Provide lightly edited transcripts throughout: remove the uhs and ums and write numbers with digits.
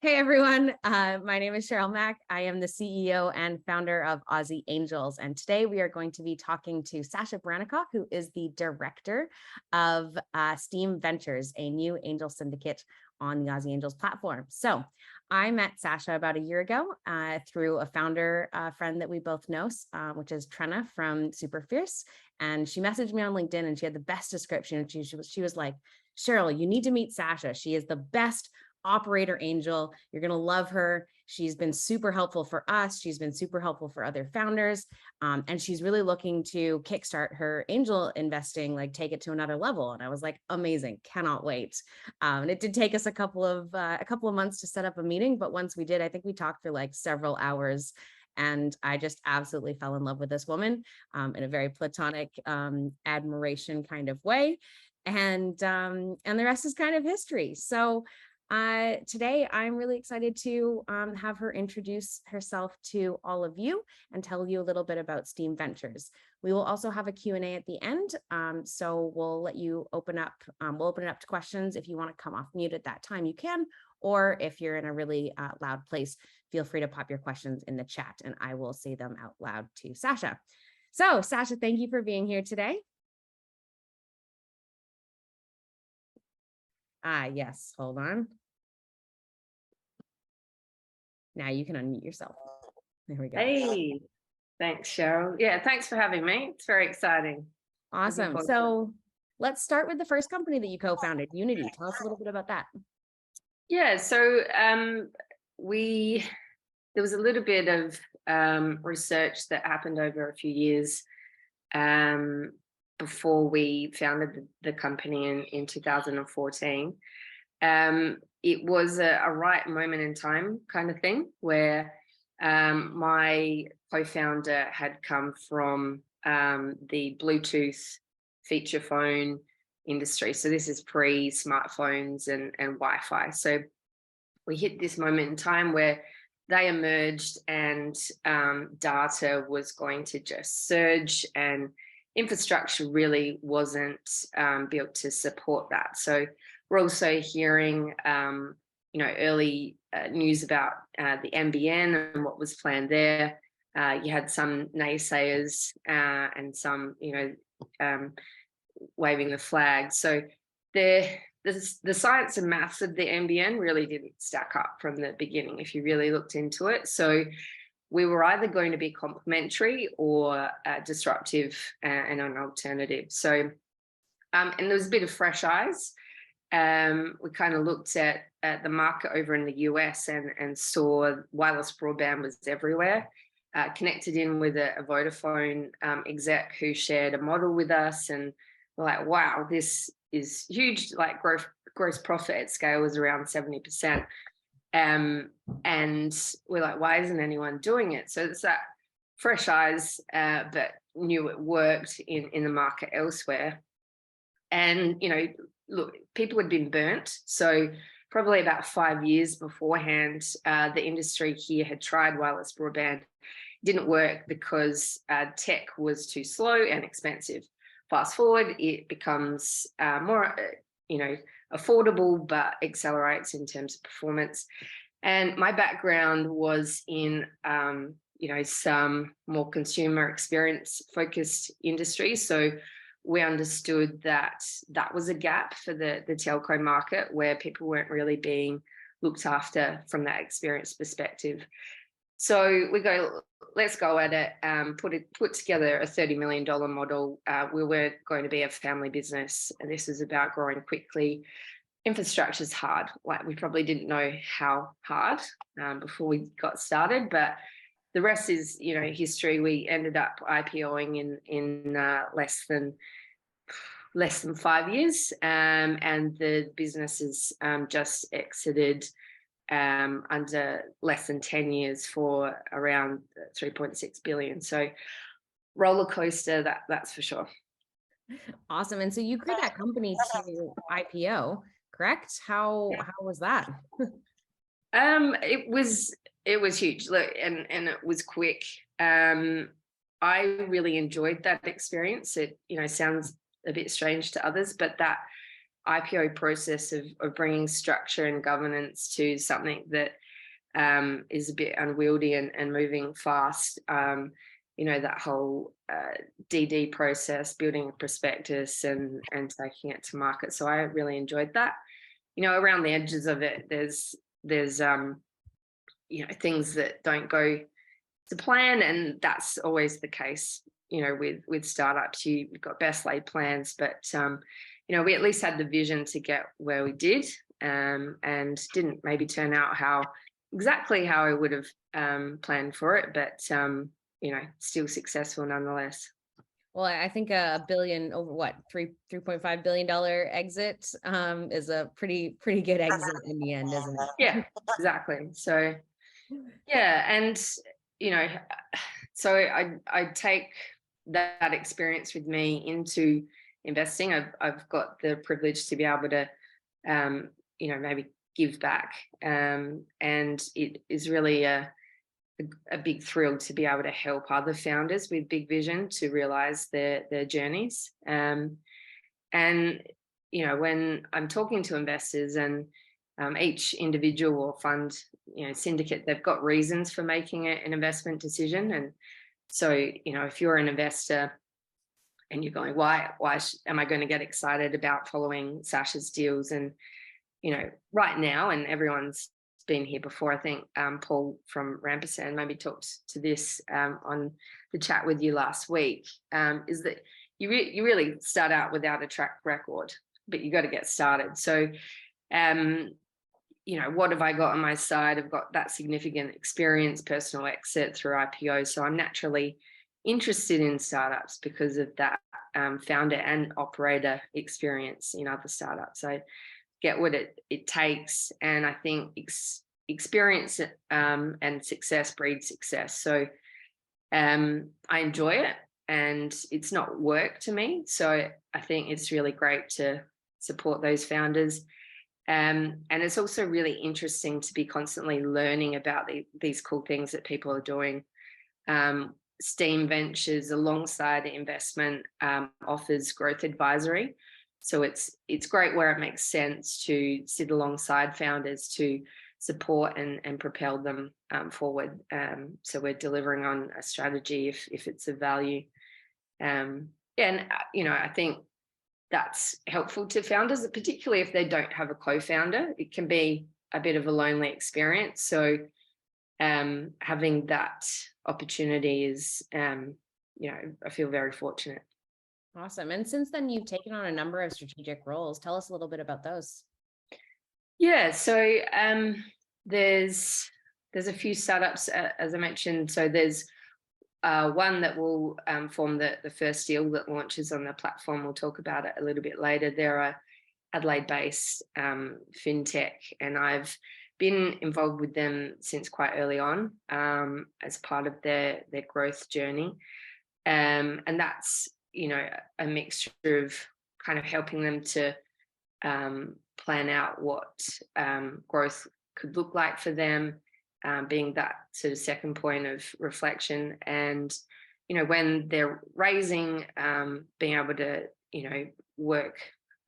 Hey everyone, my name is Cheryl Mack. I am the CEO and founder of Aussie Angels, and today we are going to be talking to Sasha Baranikov, who is the director of Steam Ventures, a new angel syndicate on the Aussie Angels platform. So I met Sasha about a year ago through a founder friend that we both know, which is Trenna from Super Fierce. And she messaged me on LinkedIn and she had the best description. She was like, Cheryl, you need to meet Sasha. She is the best operator angel. You're going to love her. She's been super helpful for us. She's been super helpful for other founders. And she's really looking to kickstart her angel investing, like take it to another level. And I was like, amazing, cannot wait. And it did take us a couple of months to set up a meeting. But once we did, I think we talked for like several hours. And I just absolutely fell in love with this woman in a very platonic admiration kind of way. And the rest is kind of history. So today, I'm really excited to have her introduce herself to all of you and tell you a little bit about Steam Ventures. We will also have a Q&A at the end, so we'll let you open up. We'll open it up to questions. If you want to come off mute at that time, you can, or if you're in a really loud place, feel free to pop your questions in the chat and I will say them out loud to Sasha. So Sasha, thank you for being here today. Yes, hold on. Now you can unmute yourself. There we go. Hey, thanks, Cheryl. Yeah, thanks for having me. It's very exciting. Awesome. So let's start with the first company that you co-founded, Unity. Tell us a little bit about that. Yeah, so there was a little bit of research that happened over a few years before we founded the company in 2014. It was a right moment in time kind of thing where my co-founder had come from the Bluetooth feature phone industry. So this is pre-smartphones and Wi-Fi. So we hit this moment in time where they emerged and data was going to just surge and infrastructure really wasn't built to support that. So we're also hearing, early news about the NBN and what was planned there. You had some naysayers and some, waving the flag. So the science and maths of the NBN really didn't stack up from the beginning if you really looked into it. So we were either going to be complementary or disruptive and an alternative. So, and there was a bit of fresh eyes. We kind of looked at the market over in the US and saw wireless broadband was everywhere. Connected in with a Vodafone exec who shared a model with us, and we're like, wow, this is huge. Like gross profit at scale was around 70%. And we're like, why isn't anyone doing it? So it's that fresh eyes that knew it worked in the market elsewhere. And, look, people had been burnt. So probably about 5 years beforehand, the industry here had tried wireless broadband. Didn't work because tech was too slow and expensive. Fast forward, it becomes more, affordable, but accelerates in terms of performance. And my background was in, some more consumer experience focused industries. So we understood that that was a gap for the telco market where people weren't really being looked after from that experience perspective. So we go, let's go at it, put together a $30 million model. We were going to be a family business, and this is about growing quickly. Infrastructure's hard. Like, we probably didn't know how hard before we got started, but the rest is, history. We ended up IPOing in less than 5 years, and the business is just exited under less than 10 years for around 3.6 billion. So roller coaster, that's for sure. Awesome. And so you grew that company to IPO, correct? How was that? It was huge. Look, and it was quick. I really enjoyed that experience. It, sounds a bit strange to others, but that IPO process of bringing structure and governance to something that is a bit unwieldy and moving fast. That whole DD process, building a prospectus and taking it to market. So I really enjoyed that. Around the edges of it, there's things that don't go to plan, and that's always the case. With startups, you've got best laid plans, but we at least had the vision to get where we did, and didn't maybe turn out exactly how I would have planned for it, but still successful nonetheless. Well, I think a billion over what, $3.5 billion exit is a pretty good exit in the end, isn't it? Yeah, exactly. So yeah, and so I take that experience with me into investing. I've got the privilege to be able to maybe give back, and it is really a big thrill to be able to help other founders with big vision to realize their journeys. And when I'm talking to investors, and each individual or fund syndicate, they've got reasons for making an investment decision. And so if you're an investor and you're going, why am I going to get excited about following Sasha's deals? And right now, and everyone's been here before, I think Paul from Rampersand maybe talked to this on the chat with you last week, is that you really start out without a track record, but you got to get started. So what have I got on my side? I've got that significant experience, personal exit through IPO, so I'm naturally interested in startups because of that founder and operator experience in other startups. I get what it takes, and I think experience and success breeds success. So I enjoy it, and it's not work to me. So I think it's really great to support those founders. And it's also really interesting to be constantly learning about these cool things that people are doing. Steam Ventures, alongside investment, offers growth advisory. So it's great where it makes sense to sit alongside founders to support and propel them forward. So we're delivering on a strategy if it's of value. And I think that's helpful to founders, particularly if they don't have a co-founder. It can be a bit of a lonely experience. So having that opportunity is, I feel very fortunate. Awesome. And since then, you've taken on a number of strategic roles. Tell us a little bit about those. Yeah, so there's a few startups, as I mentioned. So there's one that will form the first deal that launches on the platform. We'll talk about it a little bit later. They're a Adelaide-based fintech, and I've been involved with them since quite early on as part of their growth journey. And that's, a mixture of kind of helping them to plan out what growth could look like for them, being that sort of second point of reflection. And, when they're raising, being able to, work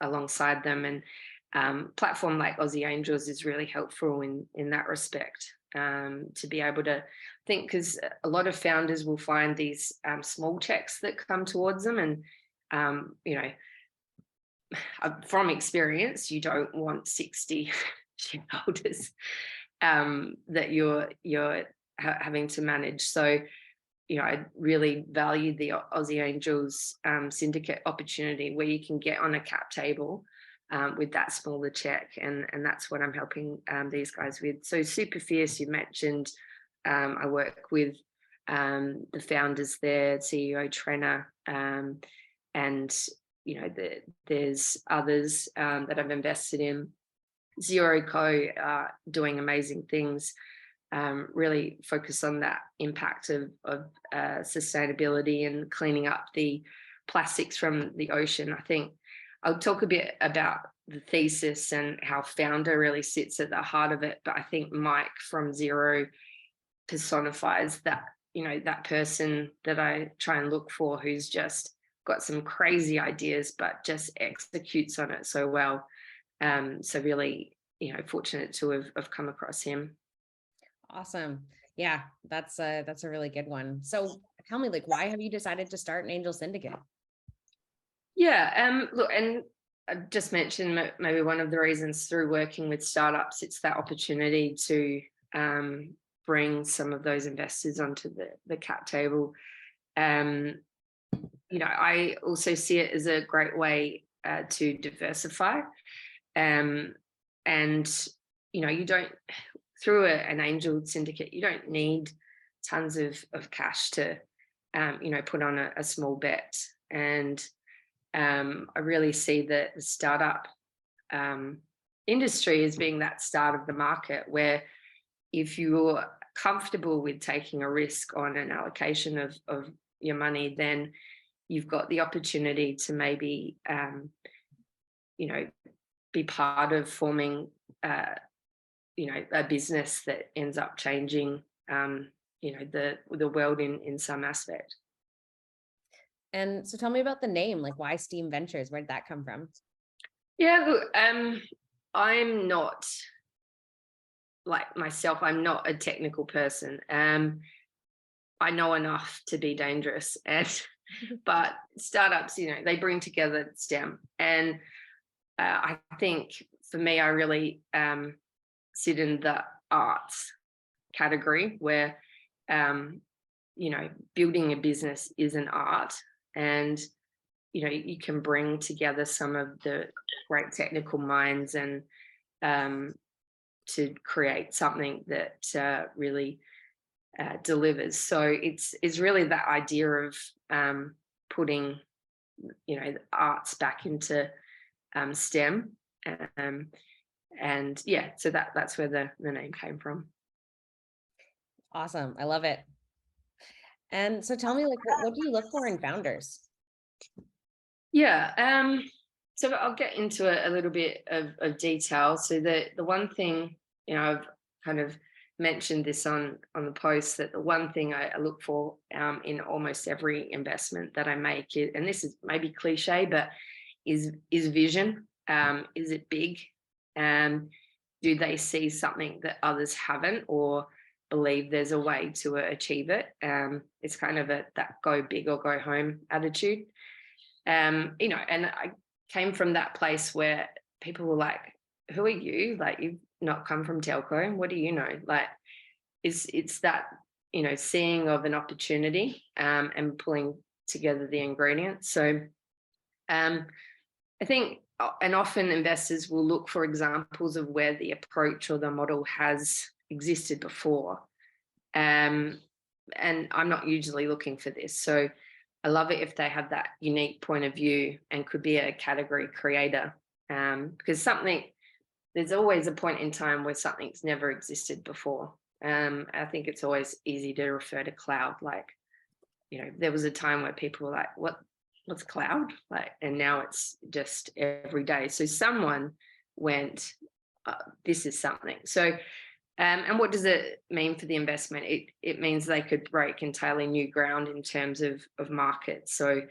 alongside them. And platform like Aussie Angels is really helpful in that respect, to be able to think, because a lot of founders will find these small checks that come towards them. And, from experience, you don't want 60 shareholders that you're having to manage. So, I really value the Aussie Angels syndicate opportunity where you can get on a cap table with that smaller check, and that's what I'm helping these guys with. So Super Fierce, you mentioned, I work with the founders there, CEO Trenner, and there's others that I've invested in. Zero Co doing amazing things, really focus on that impact of sustainability and cleaning up the plastics from the ocean. I think I'll talk a bit about the thesis and how founder really sits at the heart of it, but I think Mike from Zero personifies that, that person that I try and look for, who's just got some crazy ideas, but just executes on it so well. So really, fortunate to have come across him. Awesome. Yeah, that's a really good one. So tell me, like, why have you decided to start an angel syndicate? Yeah, look, and I just mentioned maybe one of the reasons through working with startups, it's that opportunity to bring some of those investors onto the cap table. I also see it as a great way to diversify. And you don't, through an angel syndicate, you don't need tons of cash to put on a small bet. And I really see the startup industry as being that start of the market, where if you're comfortable with taking a risk on an allocation of your money, then you've got the opportunity to maybe be part of forming a business that ends up changing the world in some aspect. And so tell me about the name, like why Steam Ventures? Where did that come from? Yeah, look, I'm not, like myself, I'm not a technical person. I know enough to be dangerous, but startups, they bring together STEM. And I think for me, I really sit in the arts category where, building a business is an art. And, you can bring together some of the great technical minds and to create something that really delivers. So it's really that idea of putting, the arts back into STEM. And yeah, so that's where the name came from. Awesome. I love it. And so tell me, like, what do you look for in founders? Yeah. So I'll get into a little bit of detail. So the one thing, I've kind of mentioned this on the post, that the one thing I look for in almost every investment that I make, and this is maybe cliche, but is vision. Is it big? Do they see something that others haven't, or believe there's a way to achieve it? It's kind of that go big or go home attitude. And I came from that place where people were like, who are you? Like, you've not come from telco. What do you know? Like, it's that, seeing of an opportunity and pulling together the ingredients. So I think, and often investors will look for examples of where the approach or the model has existed before. And I'm not usually looking for this. So I love it if they have that unique point of view and could be a category creator, because there's always a point in time where something's never existed before. I think it's always easy to refer to cloud. Like, there was a time where people were like, what's cloud? Like, and now it's just every day. So someone went, this is something. So, and what does it mean for the investment? It means they could break entirely new ground in terms of markets. So,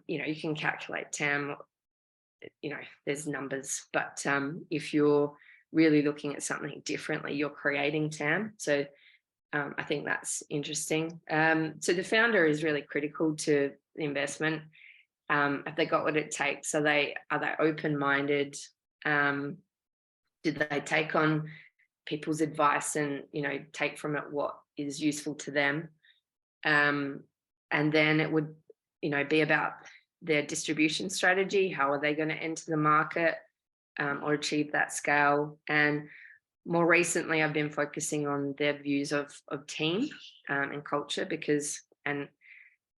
you can calculate TAM, there's numbers, but if you're really looking at something differently, you're creating TAM. So I think that's interesting. So the founder is really critical to the investment. Have they got what it takes? Are they open-minded? Did they take on people's advice and take from it what is useful to them? And then it would be about their distribution strategy. How are they going to enter the market or achieve that scale? And more recently, I've been focusing on their views of team and culture, because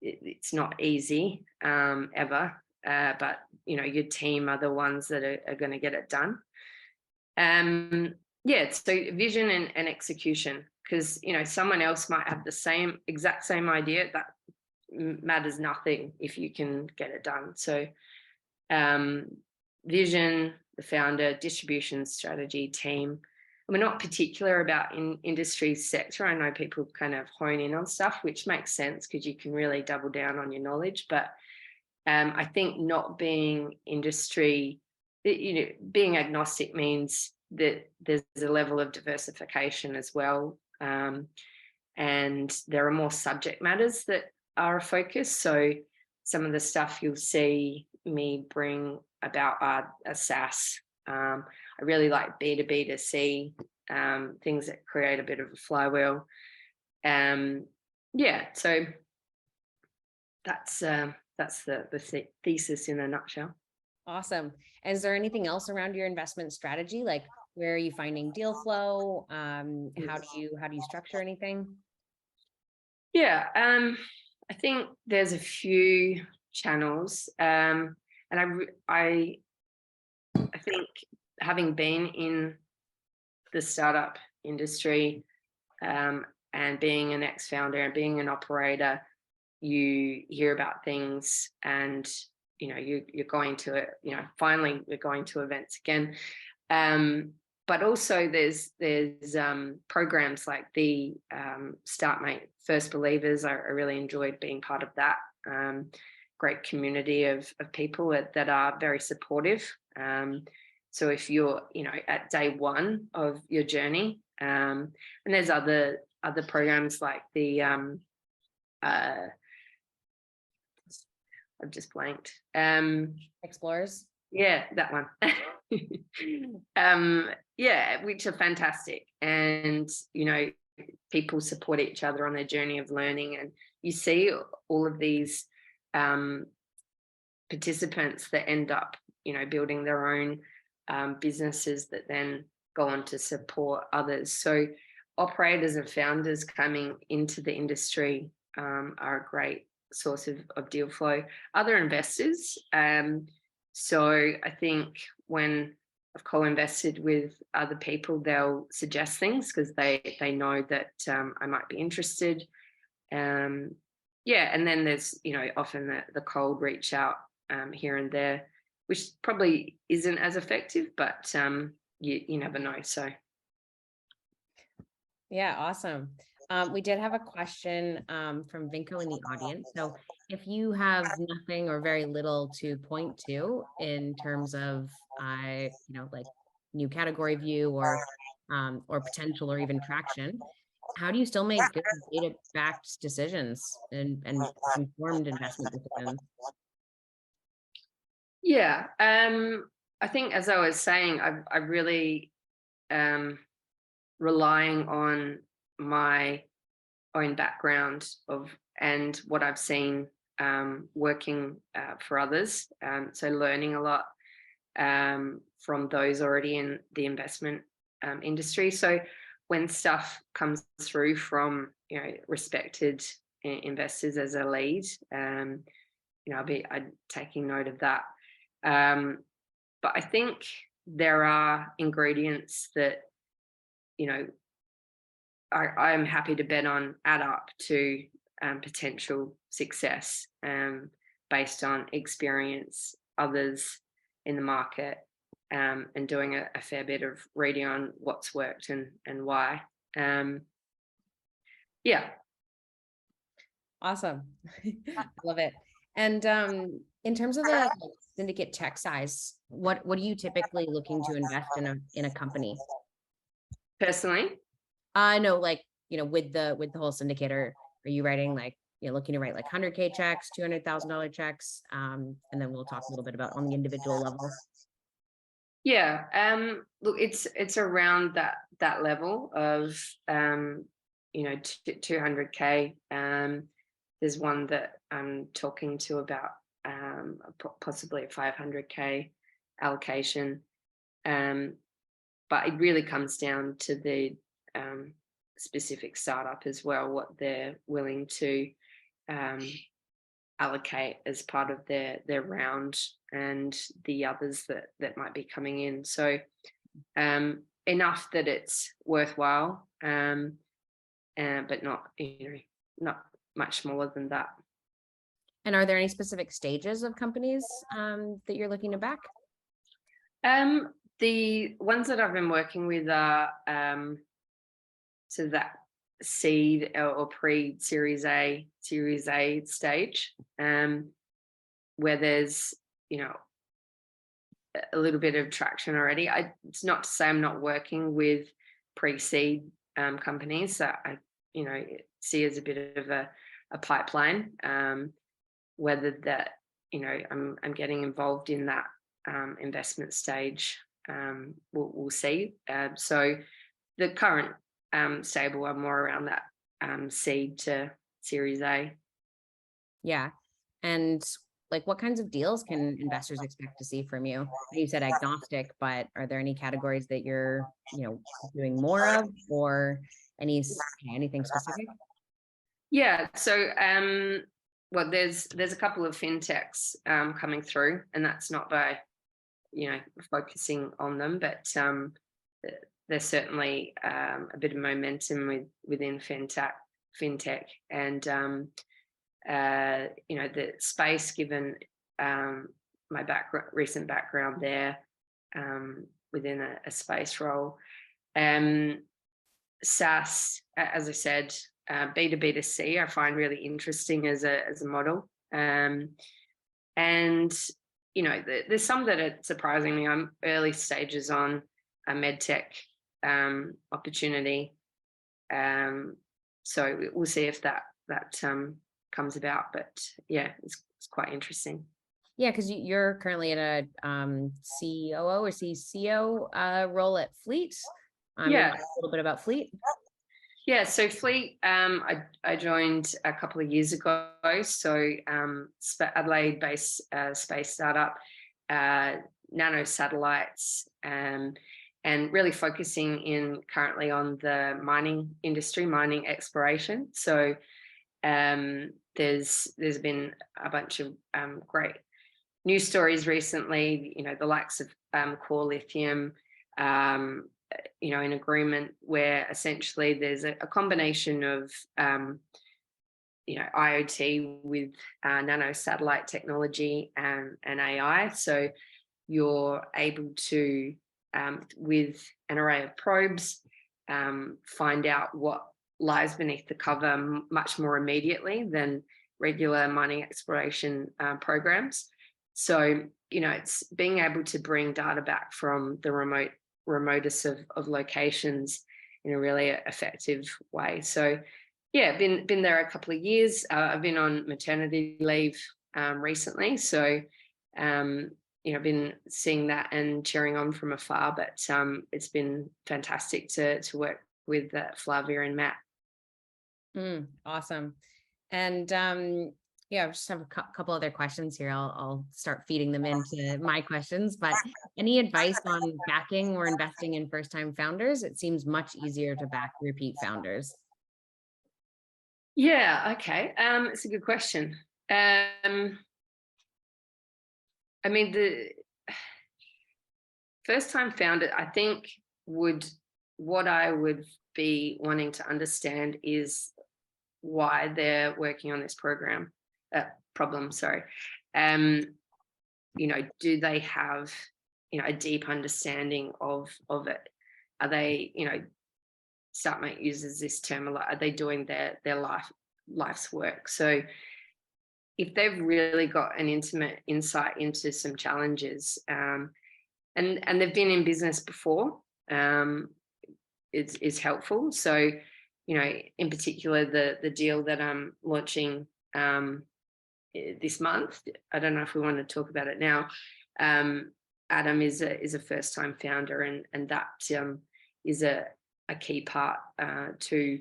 it's not easy ever, but your team are the ones that are going to get it done. So vision and execution, because someone else might have the exact same idea. That matters nothing if you can get it done. So vision, the founder, distribution strategy, team. We're not particular about industry sector. I know people kind of hone in on stuff, which makes sense because you can really double down on your knowledge. But I think not being industry, being agnostic means that there's a level of diversification as well. And there are more subject matters that are a focus. So some of the stuff you'll see me bring about are a SaaS. I really like B2B to C, things that create a bit of a flywheel. So that's the thesis in a nutshell. Awesome. And is there anything else around your investment strategy? Like, where are you finding deal flow? How do you structure anything? Yeah, I think there's a few channels, and I think having been in the startup industry, and being an ex-founder and being an operator, you hear about things, and you're going to it. Finally, we're going to events again. But also there's programs like the Startmate First Believers. I really enjoyed being part of that. Great community of people that are very supportive. So if you're at day one of your journey, and there's other programs like the I've just blanked. Explorers. Yeah, that one. Which are fantastic. And, people support each other on their journey of learning. And you see all of these participants that end up, building their own businesses that then go on to support others. So operators and founders coming into the industry are a great source of deal flow. Other investors. So I think when I've co-invested with other people, they'll suggest things because they know that I might be interested. And then there's often the cold reach out here and there, which probably isn't as effective, but you never know. So yeah, awesome. We did have a question from Vinko in the audience. So if you have nothing or very little to point to in terms of, like new category view or potential or even traction, how do you still make good data-backed decisions and informed investment decisions? Yeah, I think as I was saying, I really relying on my own background and what I've seen working for others. So learning a lot from those already in the investment industry. So when stuff comes through from respected investors as a lead, I'm taking note of that. But I think there are ingredients that I am happy to bet on add up to potential success based on experience, others in the market, and doing a fair bit of reading on what's worked and why. Awesome. I love it. And in terms of the syndicate check size, what are you typically looking to invest in a company? Personally? No, like, with the whole syndicator, are you writing looking to write like 100K checks, $200,000 checks? And then we'll talk a little bit about on the individual level. Yeah. Look, it's around that level of 200K. There's one that I'm talking to about possibly a 500K allocation. But it really comes down to the specific startup as well, what they're willing to allocate as part of their round and the others that might be coming in. So enough that it's worthwhile, but not much smaller than that. And are there any specific stages of companies that you're looking to back? The ones that I've been working with are so that seed or pre-Series A stage. where there's, a little bit of traction already. It's not to say I'm not working with pre-seed companies that I, see as a bit of a pipeline. Whether that, I'm getting involved in that investment stage, we'll see. So the current stable are more around that seed to Series A. Yeah. And like, what kinds of deals can investors expect to see from you? You said agnostic, but are there any categories that you're, doing more of, or anything specific? Yeah. So, well, there's a couple of fintechs coming through, and that's not by, focusing on them, but there's certainly a bit of momentum within fintech, and the space, given my recent background there, within a space role. SaaS, as I said, B2B2C, I find really interesting as a model. And, there's some that are surprising me. I'm early stages on a medtech opportunity. So we'll see if that comes about, but yeah, it's quite interesting. Yeah, because you're currently in a COO or CCO role at Fleet. Yeah, a little bit about Fleet. Yeah, so Fleet, I joined a couple of years ago. So Adelaide-based space startup, nano satellites, and really focusing currently on the mining industry, mining exploration. So there's been a bunch of great news stories recently. The likes of Core Lithium. In agreement where essentially there's a combination of, IoT with nano satellite technology and AI. So you're able to, with an array of probes, find out what lies beneath the cover much more immediately than regular mining exploration programs. So, it's being able to bring data back from the remotest of locations in a really effective way. So yeah, been there a couple of years. I've been on maternity leave recently, so been seeing that and cheering on from afar, but it's been fantastic to work with Flavia and Matt. Awesome. And I just have a couple other questions here. I'll start feeding them into my questions, but any advice on backing or investing in first-time founders? It seems much easier to back repeat founders. Yeah, okay. It's a good question. The first-time founder, I think what I would be wanting to understand is why they're working on this problem. Sorry. Do they have, a deep understanding of it? Are they, Startmate uses this term a lot. Are they doing their life's work? So if they've really got an intimate insight into some challenges, and they've been in business before, it's helpful. So, in particular, the deal that I'm launching this month, I don't know if we want to talk about it now. Adam is a first-time founder, and that is a key part to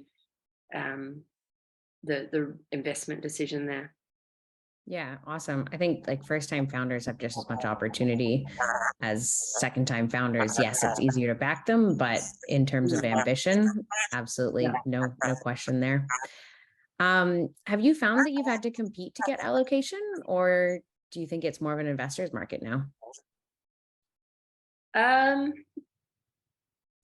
the investment decision there. Yeah, awesome. I think like first-time founders have just as much opportunity as second-time founders. Yes, it's easier to back them, but in terms of ambition, absolutely no question there. Have you found that you've had to compete to get allocation, or do you think it's more of an investor's market now?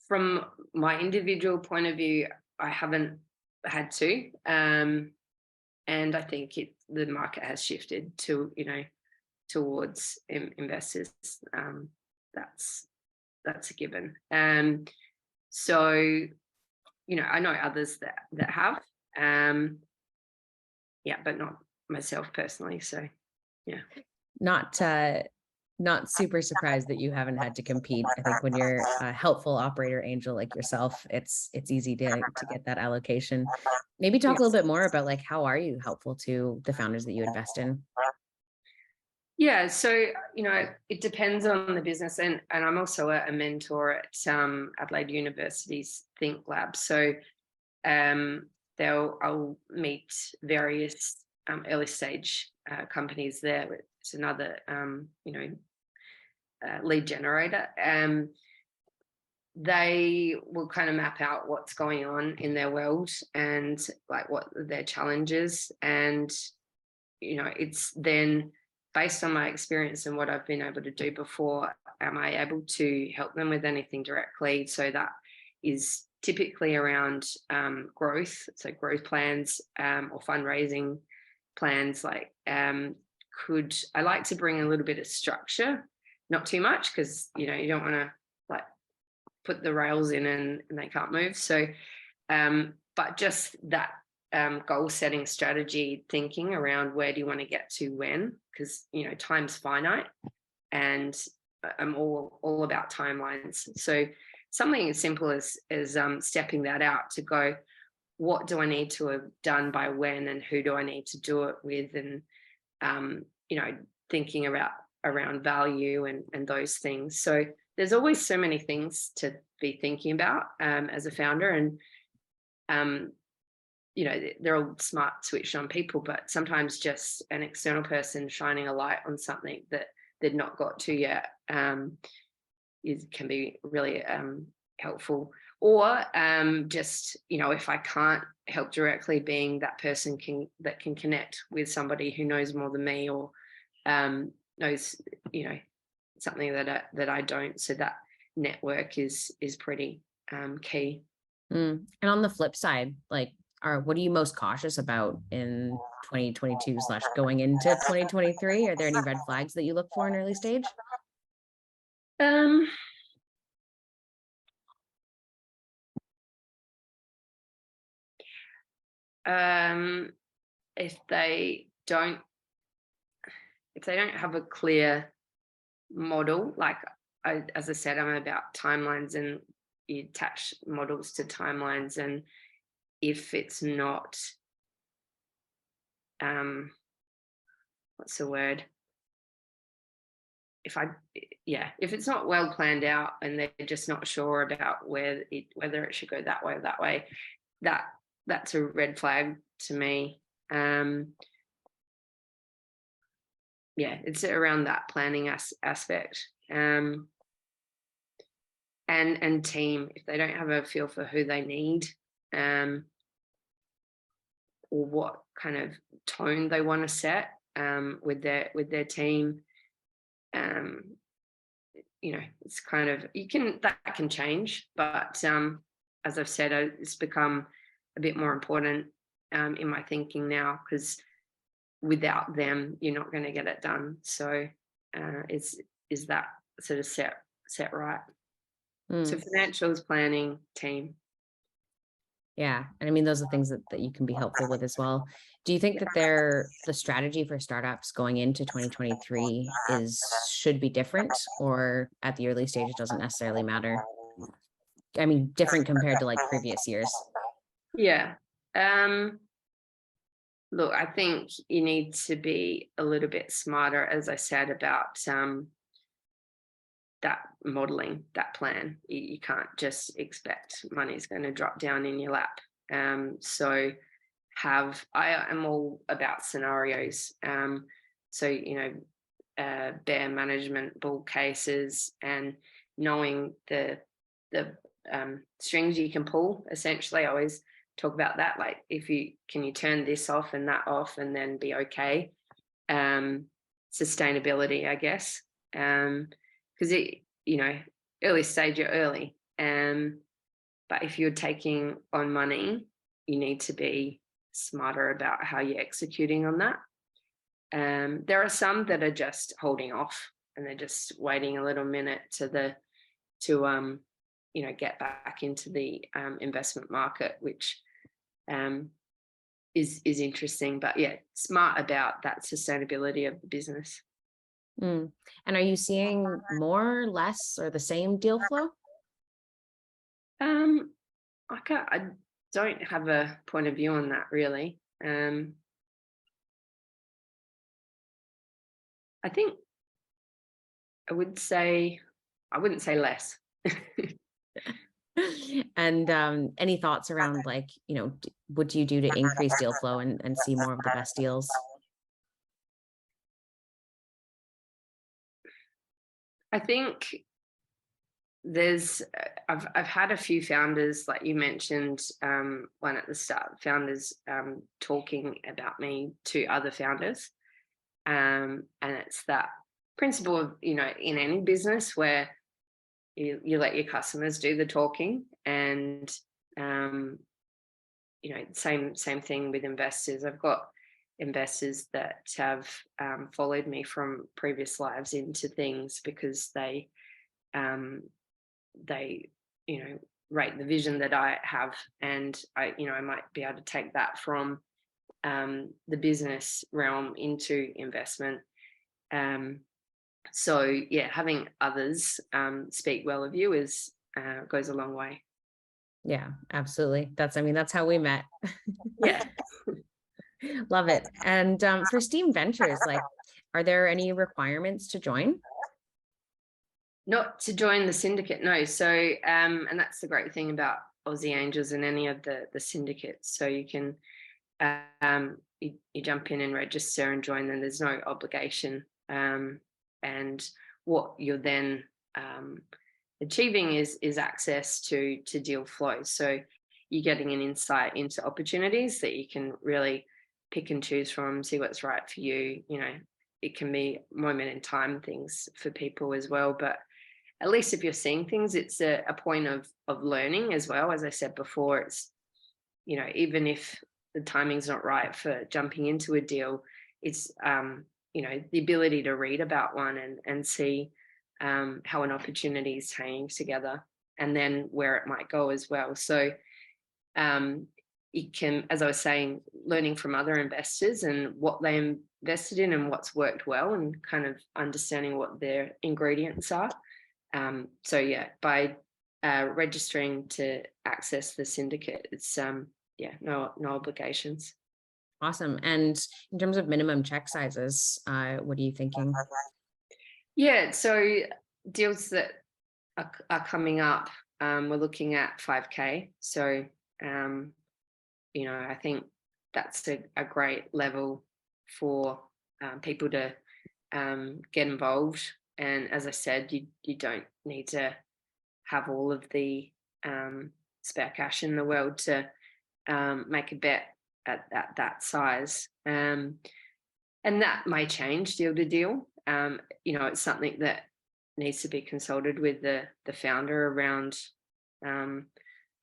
From my individual point of view, I haven't had to. And I think the market has shifted to, towards investors. That's a given. So, I know others that have. But not myself personally. So, yeah. Not super surprised that you haven't had to compete. I think when you're a helpful operator angel like yourself, it's easy to get that allocation. Maybe talk a little bit more about like how are you helpful to the founders that you invest in? Yeah, so it depends on the business, and I'm also a mentor at Adelaide University's Think Lab. So I'll meet various early stage companies there. It's another lead generator. They will kind of map out what's going on in their world and like what their challenges, and it's then based on my experience and what I've been able to do before, am I able to help them with anything directly? So that is typically around growth, so growth plans or fundraising plans. Like, I like to bring a little bit of structure, not too much, because you don't want to like put the rails in and they can't move. So, but just that goal setting strategy thinking around where do you want to get to when, because time's finite, and I'm all about timelines. So something as simple as stepping that out to go, what do I need to have done by when, and who do I need to do it with, and thinking around value and those things. So there's always so many things to be thinking about as a founder, and they're all smart, switched on people, but sometimes just an external person shining a light on something that they've not got to yet can be really helpful. Or just, if I can't help directly, being that person that can connect with somebody who knows more than me, or knows, something that I don't. So that network is pretty key. And on the flip side, like, what are you most cautious about in 2022 / going into 2023? Are there any red flags that you look for in early stage? If they don't have a clear model, like as I said, I'm about timelines, and you attach models to timelines, and if it's not what's the word, if it's not well planned out and they're just not sure about whether it should go that way or that way, that's a red flag to me. It's around that planning aspect, and team. If they don't have a feel for who they need, or what kind of tone they want to set with their team, it's kind of, that can change, but as I've said, it's become a bit more important in my thinking now, because without them you're not going to get it done. So is that sort of set right. So financials, planning, team. Yeah. And I mean, those are things that you can be helpful with as well. Do you think that the strategy for startups going into 2023 should be different, or at the early stage, it doesn't necessarily matter? I mean, different compared to like previous years. Yeah. Look, I think you need to be a little bit smarter, as I said, about that modeling, that plan. You can't just expect money's going to drop down in your lap. So I am all about scenarios. So, bear management, bull cases, and knowing the strings you can pull. Essentially, I always talk about that. Like, can you turn this off and that off and then be okay? Sustainability, I guess. Because early stage, you're early. But if you're taking on money, you need to be smarter about how you're executing on that. There are some that are just holding off, and they're just waiting a little minute to get back into the investment market, which is interesting. But yeah, smart about that sustainability of the business. Mm. And are you seeing more, less, or the same deal flow? I don't have a point of view on that really. I think I wouldn't say less. And any thoughts around like, what do you do to increase deal flow and see more of the best deals? I think I've had a few founders, like you mentioned, one at the start, founders talking about me to other founders. And it's that principle of, in any business where you let your customers do the talking, and same thing with investors. I've got investors that have followed me from previous lives into things because they rate the vision that I have, and I might be able to take that from the business realm into investment. So yeah, having others speak well of you goes a long way. Yeah, absolutely. That's how we met. Yeah. Love it. And for Steam Ventures, like, are there any requirements to join? Not to join the syndicate, no. So and that's the great thing about Aussie Angels and any of the syndicates. So you can you jump in and register and join them. There's no obligation. And what you're then achieving is access to deal flow. So you're getting an insight into opportunities that you can really pick and choose from, see what's right for you. It can be moment in time things for people as well, but at least if you're seeing things, it's a point of learning as well. As I said before, it's, even if the timing's not right for jumping into a deal, it's the ability to read about one and see how an opportunity is hanging together, and then where it might go as well. So it can, as I was saying, learning from other investors and what they invested in and what's worked well, and kind of understanding what their ingredients are. So yeah, by registering to access the syndicate, it's no obligations. Awesome. And in terms of minimum check sizes, what are you thinking? Yeah, so deals that are coming up, we're looking at 5K. So I think that's a great level for people to get involved. And as I said, you don't need to have all of the spare cash in the world to make a bet at that size. And that may change deal to deal. It's something that needs to be consulted with the founder around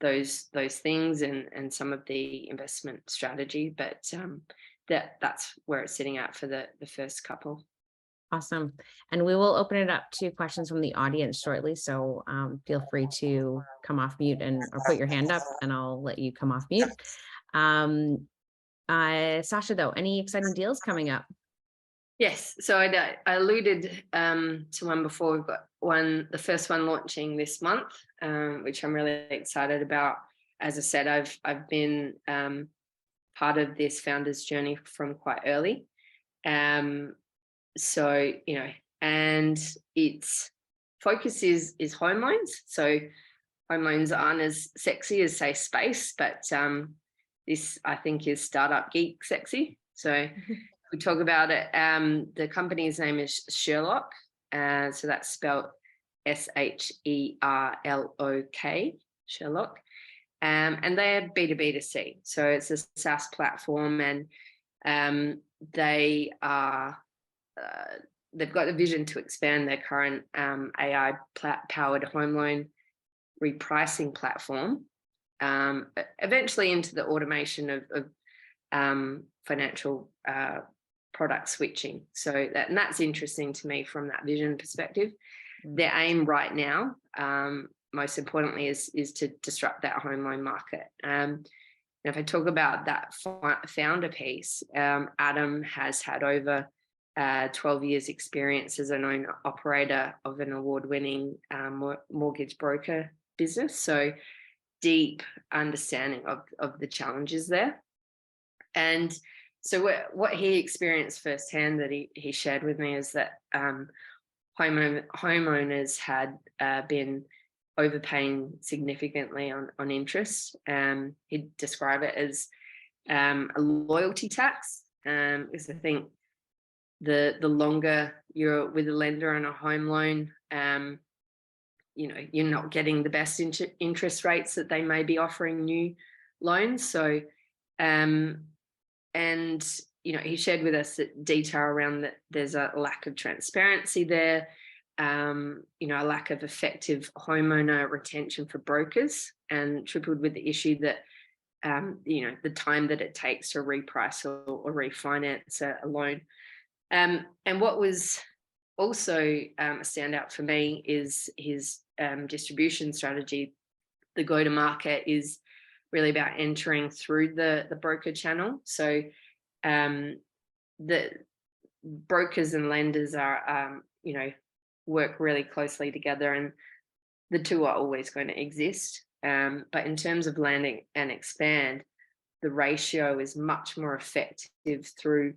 those things and some of the investment strategy. But that's where it's sitting at for the first couple. Awesome. And we will open it up to questions from the audience shortly. So feel free to come off mute or put your hand up and I'll let you come off mute. Sasha, though, any exciting deals coming up? Yes. So I alluded to one before. We've got the first one launching this month, which I'm really excited about. As I said, I've been part of this founder's journey from quite early. So, and its focus is home loans. So home loans aren't as sexy as, say, space, but this, I think, is startup geek sexy. So we talk about it. The company's name is Sherlock. So that's spelled SHERLOK, Sherlock. And they're B2B2C. So it's a SaaS platform, and they've got a vision to expand their current AI-powered home loan repricing platform, eventually into the automation of financial product switching. So that's interesting to me from that vision perspective. Their aim right now, most importantly, is to disrupt that home loan market. And if I talk about that founder piece, Adam has had over 12 years experience as an owner operator of an award-winning mortgage broker business. So deep understanding of the challenges there. And so what he experienced firsthand that he shared with me is that homeowners had been overpaying significantly on interest. He'd describe it as a loyalty tax, because I think the longer you're with a lender on a home loan, you're not getting the best interest rates that they may be offering new loans. So, and he shared with us that detail around that there's a lack of transparency there, a lack of effective homeowner retention for brokers, and tripled with the issue that the time that it takes to reprice or refinance a loan. And what was also a standout for me is his distribution strategy. The go-to-market is really about entering through the broker channel. So the brokers and lenders are, work really closely together, and the two are always going to exist. But in terms of landing and expand, the ratio is much more effective through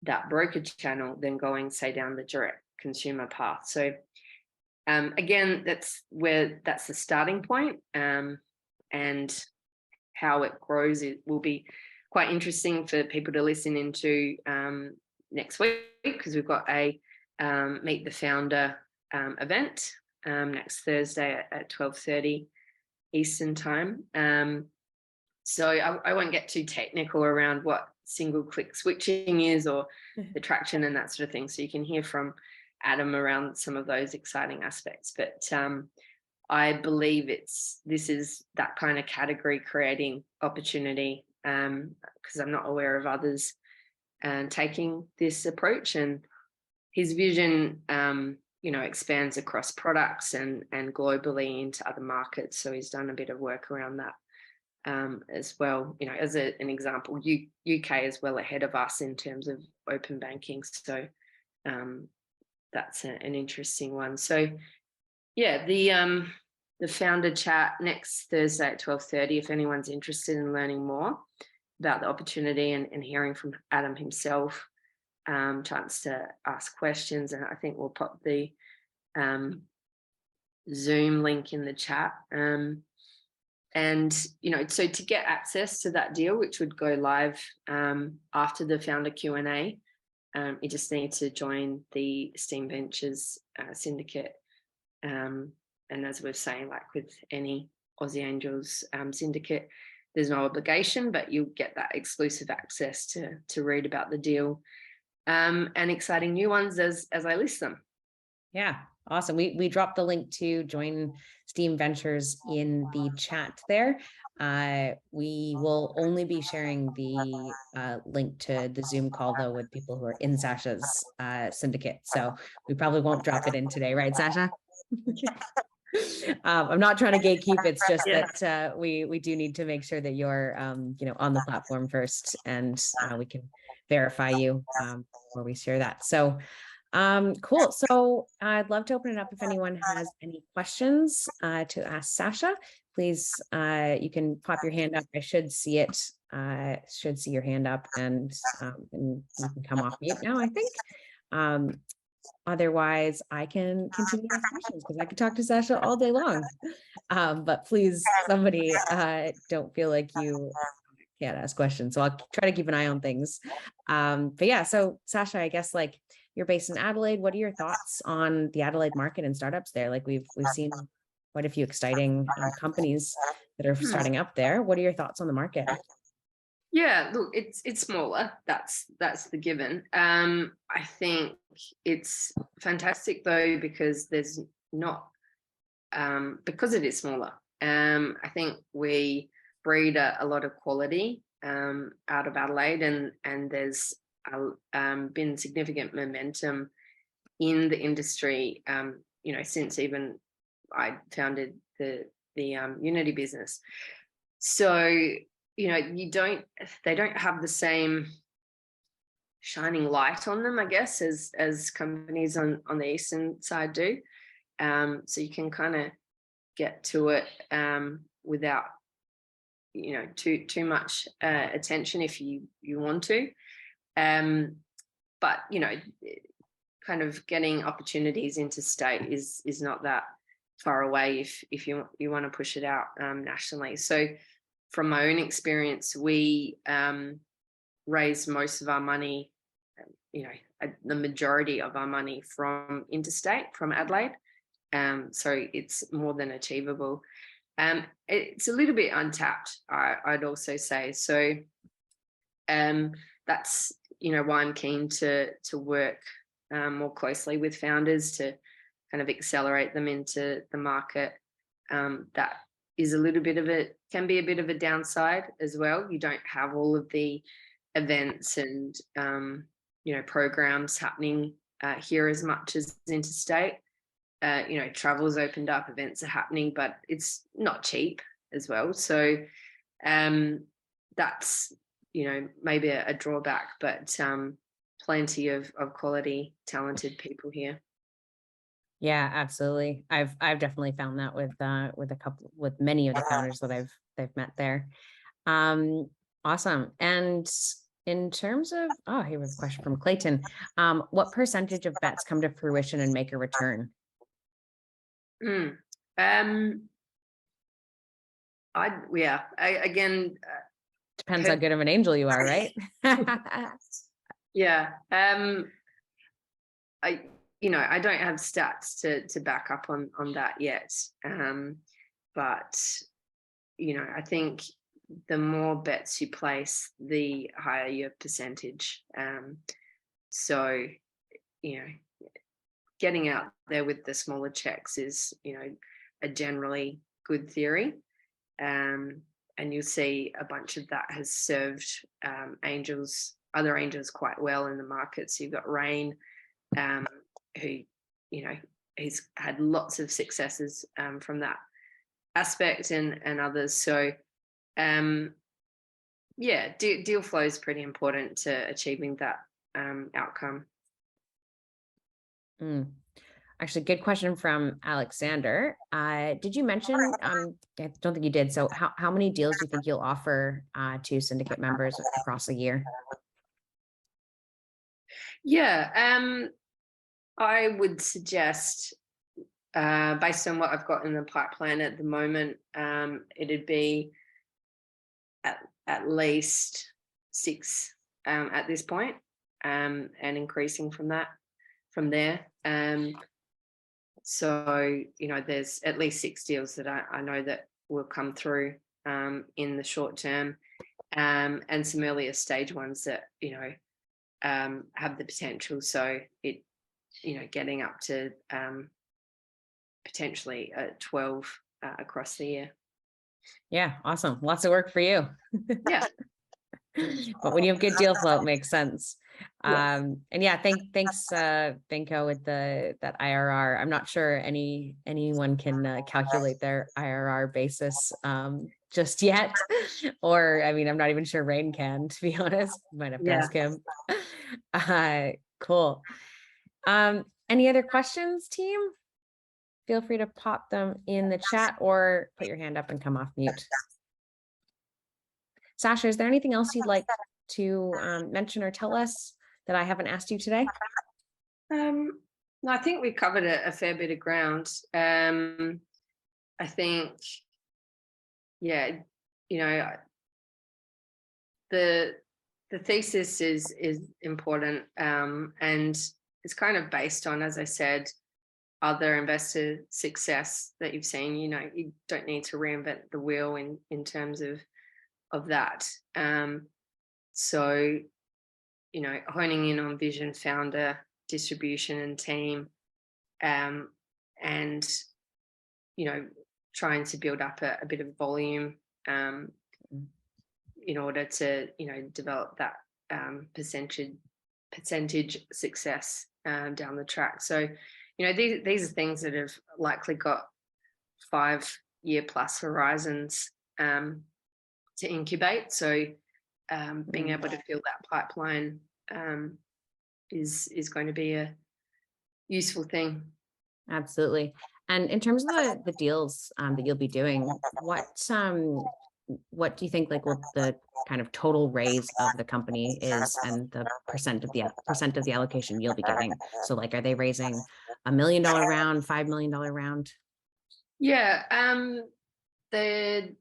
that brokerage channel than going, say, down the direct consumer path. So again, that's the starting point, and how it grows, it will be quite interesting for people to listen into next week, because we've got a Meet the Founder event next Thursday at 12:30 Eastern time. So I won't get too technical around what single click switching is or the traction and that sort of thing. So you can hear from Adam around some of those exciting aspects. But I believe this is that kind of category creating opportunity, because I'm not aware of others taking this approach. And his vision, expands across products and globally into other markets. So he's done a bit of work around that as well. As an example, UK is well ahead of us in terms of open banking. So that's an interesting one. So yeah, the founder chat next Thursday at 12:30. If anyone's interested in learning more about the opportunity and hearing from Adam himself, chance to ask questions, and I think we'll pop the Zoom link in the chat. And so to get access to that deal, which would go live after the founder Q&A, you just need to join the Steam Ventures syndicate. And as we're saying, like with any Aussie Angels syndicate, there's no obligation, but you'll get that exclusive access to read about the deal and exciting new ones as I list them. Yeah, awesome. We dropped the link to join Steam Ventures in the chat there. We will only be sharing the link to the Zoom call, though, with people who are in Sasha's syndicate. So we probably won't drop it in today, right, Sasha? I'm not trying to gatekeep. It's just that we do need to make sure that you're on the platform first, and we can verify you before we share that. So cool. So I'd love to open it up if anyone has any questions to ask Sasha. Please, you can pop your hand up. I should see it. Should see your hand up, and you can come off mute now, I think. Otherwise, I can continue to ask questions, because I could talk to Sasha all day long. But please, somebody, don't feel like you can't ask questions. So I'll try to keep an eye on things. But yeah, so Sasha, I guess, like, you're based in Adelaide. What are your thoughts on the Adelaide market and startups there? Like, we've seen quite a few exciting companies that are starting up there. What are your thoughts on the market? Yeah, look, it's smaller. That's the given. I think it's fantastic though, because there's not because it is smaller. I think we breed a lot of quality out of Adelaide, and there's been significant momentum in the industry. Since even I founded the Unity business. So they don't have the same shining light on them, I guess, as companies on the eastern side do. So you can kind of get to it without too much attention if you want to. But kind of getting opportunities interstate is not that far away if you want to push it out nationally. So from my own experience, we raised most of our money, the majority of our money from interstate, from Adelaide. So it's more than achievable. It's a little bit untapped, I'd also say. So that's why I'm keen to work more closely with founders to kind of accelerate them into the market. That is can be a bit of a downside as well. You don't have all of the events and programs happening here as much as interstate. Travel's opened up, events are happening, but it's not cheap as well. So that's maybe a drawback, but plenty of quality, talented people here. Yeah, absolutely. I've definitely found that with many of the founders that I've met there. Awesome. And in terms of, here we have a question from Clayton. What percentage of bets come to fruition and make a return? Again, depends how good of an angel you are, right? Yeah. I don't have stats to back up on that yet. But I think the more bets you place, the higher your percentage. So getting out there with the smaller checks is a generally good theory. And you'll see a bunch of that has served other angels quite well in the market. So you've got Rain, who he's had lots of successes from that aspect, and others. So deal flow is pretty important to achieving that outcome. Actually, good question from Alexander. Did you mention, I don't think you did, so how many deals do you think you'll offer to syndicate members across a year? Yeah, I would suggest, based on what I've got in the pipeline at the moment, it'd be at least 6 at this point, and increasing from there. So there's at least 6 deals that I know that will come through in the short term, and some earlier stage ones that have the potential. So it getting up to potentially 12 across the year. Yeah, awesome. Lots of work for you. Yeah. But when you have good deal flow, it makes sense. Yes. And yeah, thanks, Benko, with that IRR. I'm not sure anyone can calculate their IRR basis just yet, or I mean, I'm not even sure Rain can, to be honest. Might have to ask him. Cool. Any other questions, team? Feel free to pop them in the chat or put your hand up and come off mute. Sasha, is there anything else you'd like to mention or tell us that I haven't asked you today? No, I think we covered a fair bit of ground. I think, the thesis is important, and it's kind of based on, as I said, other investor success that you've seen. You don't need to reinvent the wheel in terms of that. So honing in on vision, founder, distribution, and team, and trying to build up a bit of volume in order to develop that percentage success down the track. So these are things that have likely got 5-year plus horizons to incubate. So being able to fill that pipeline is going to be a useful thing. Absolutely. And in terms of the deals that you'll be doing, what do you think like what the kind of total raise of the company is and the percent of the allocation you'll be getting? So like, are they raising $1 million round, $5 million round? Yeah, the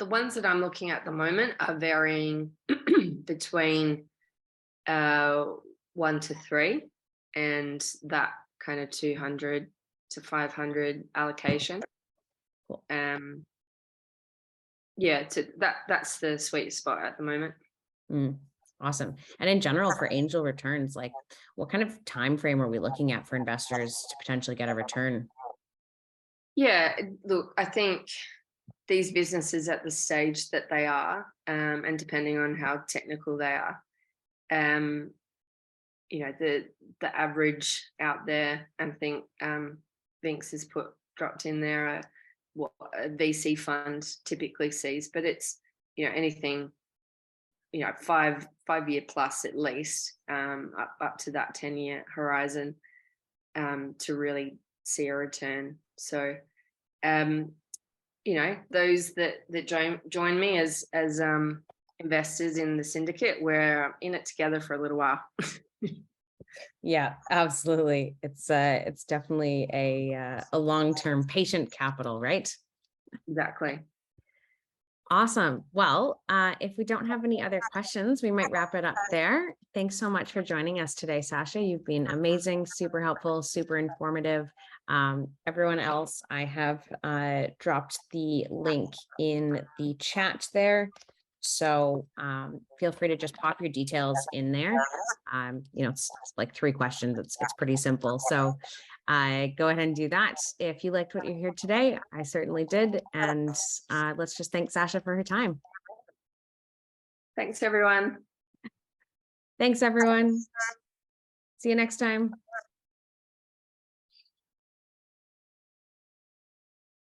ones that I'm looking at the moment are varying between 1 to 3, and that kind of 200 to 500 allocation. Cool. Yeah, that's the sweet spot at the moment. Awesome. And in general, for angel returns, like what kind of time frame are we looking at for investors to potentially get a return? Yeah, look, I think these businesses at the stage that they are, and depending on how technical they are, the average out there, I think Vinx has dropped in there what a VC fund typically sees, but it's anything 5-year plus at least, up to that 10-year horizon, to really see a return. So those that join me as investors in the syndicate, we're in it together for a little while. Yeah, absolutely. It's definitely a long-term patient capital, right? Exactly. Awesome. Well, if we don't have any other questions, we might wrap it up there. Thanks so much for joining us today, Sasha. You've been amazing, super helpful, super informative. Everyone else, I have dropped the link in the chat there. So feel free to just pop your details in there. It's like 3 questions. It's pretty simple. So go ahead and do that. If you liked what you heard today, I certainly did. And let's just thank Sasha for her time. Thanks, everyone. Thanks, everyone. See you next time.